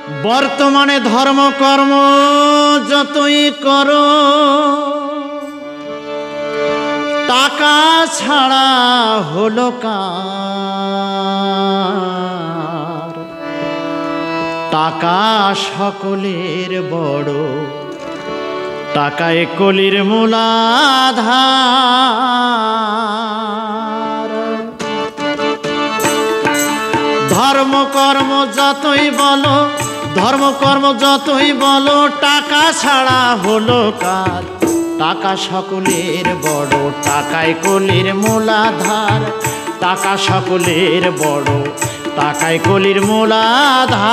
বর্তমানে ধর্মকর্ম যতই করো টাকা ছাড়া হলো কার। টাকা সকলের বড়, টাকায় কলির মূলাধার। ধর্মকর্ম যতই বলো, ধর্মকর্ম যতই বলো টাকা ছাড়া হলো কার। টাকা সকলের বড়, টাকায় কলির মূলাধার। টাকা সকলের বড়, টাকায় কলির মূলাধার।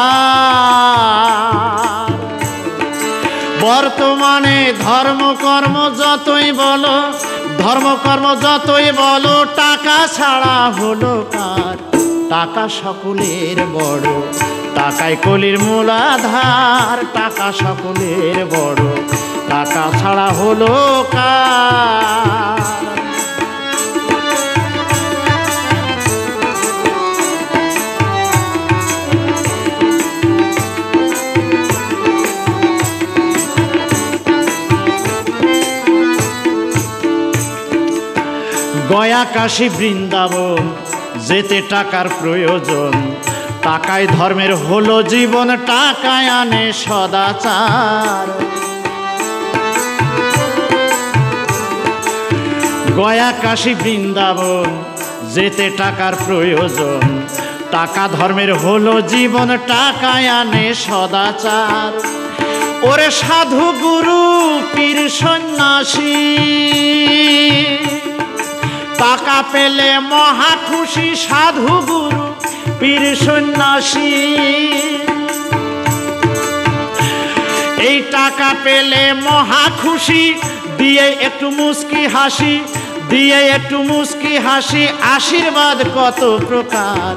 বর্তমানে ধর্মকর্ম যতই বলো, ধর্মকর্ম যতই বলো টাকা ছাড়া হলো কার। টাকা সকলের বড়, টাকায় কলির মূলাধার। টাকা সকলের বড়, টাকা ছাড়া হলো কার। গয়া কাশী বৃন্দাবন যেতে টাকার প্রয়োজন। টাকায় ধর্মের হলো জীবন, টাকায় আনে সদাচার। গয়া কাশী বৃন্দাবন যেতে টাকার প্রয়োজন। টাকা ধর্মের হলো জীবন, টাকায় আনে সদাচার। ওরে সাধু গুরু পীর সন্ন্যাসী টাকা পেলে মহা খুশি। সাধু গুরু পীর সন্ন্যাসী এই টাকা পেলে মহা খুশি। দিয়ে একটু মুস্কি হাসি, দিয়ে একটু মুস্কি হাসি। আশীর্বাদ কত প্রকার।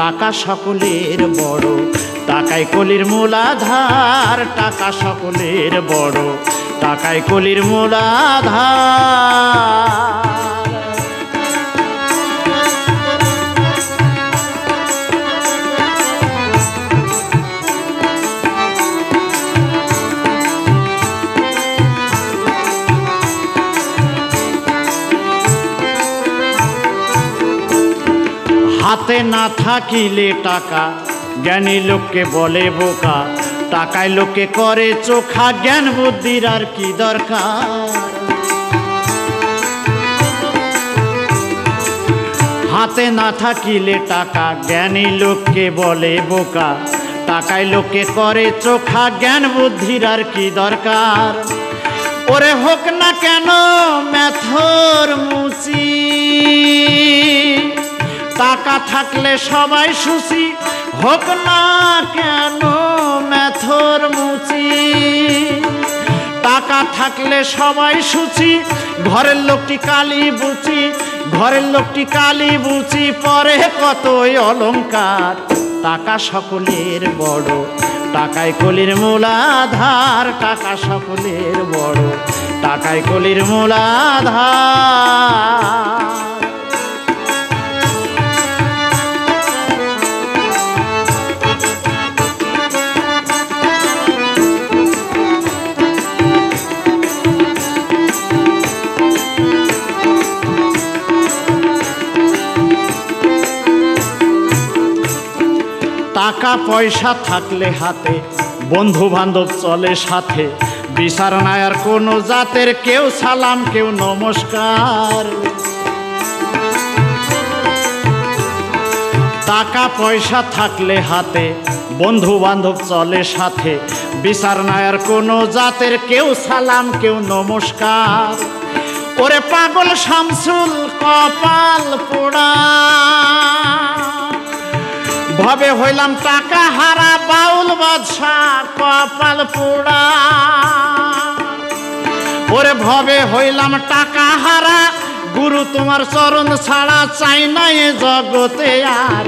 টাকা সকলের বড়, টাকায় কলির মূলাধার। টাকা সকলের বড়, টাকায় কলির মূলাধার। হাতে না থাকিলে টাকা, জ্ঞানী লোককে বলে বোকা। টাকায় লোকে করে চোখা, জ্ঞান বুদ্ধির আর কি দরকার। হাতে না থাকিলে টাকা, জ্ঞানী লোককে বলে বোকা। টাকায় লোকে করে চোখা, জ্ঞান বুদ্ধির আর কি দরকার। ওরে হোক না কেন মেথর মুচি, টাকা থাকলে সবাই সুচি। হোক না কেন মেথর মুচি, টাকা থাকলে সবাই সুচি। ঘরের লোকটি কালি বুচি, ঘরের লোকটি কালি বুচি। পরে কতই অলংকার। টাকা সকলের বড়, টাকায় কলির মূলাধার। টাকা সকলের বড়, টাকায় কলির মূলাধার। টাকা পয়সা থাকলে হাতে, বন্ধু বান্ধব চলে সাথে। বিচার নাই আর কোনো জাতের, কেউ সালাম কেউ নমস্কার। টাকা পয়সা থাকলে হাতে, বন্ধু বান্ধব চলে সাথে। বিচার নাই আর কোনো জাতের, কেউ সালাম কেউ নমস্কার। ওরে পাগল শামসুল কপাল পোড়া, ভবে হইলাম টাকা হারা। বাউল বাদশাহ কপাল পোড়া, ওরে ভবে হইলাম টাকা হারা। গুরু তোমার চরণ ছাড়া চাই না এ জগতে আর।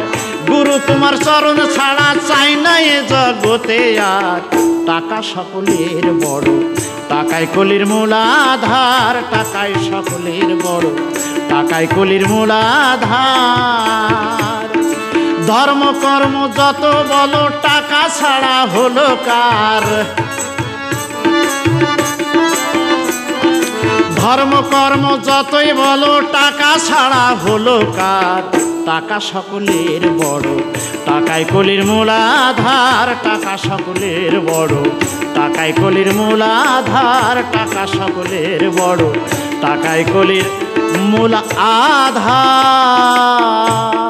গুরু তোমার চরণ ছাড়া চাই না এ জগতে আর। টাকা সকলের বড়, টাকায় কলির মূলাধার। টাকায় সকলের বড়, টাকায় কলির মূলাধার। ধর্ম কর্ম যত বলো টাকা ছাড়া হলো কার ধর্ম কর্ম যতই বলো টাকা ছাড়া হলো কার টাকা সকলের বড় টাকাই কলির মূল আধার টাকা সকলের বড় টাকাই কলির মূল আধার টাকা সকলের বড় টাকাই কলির মূল আধার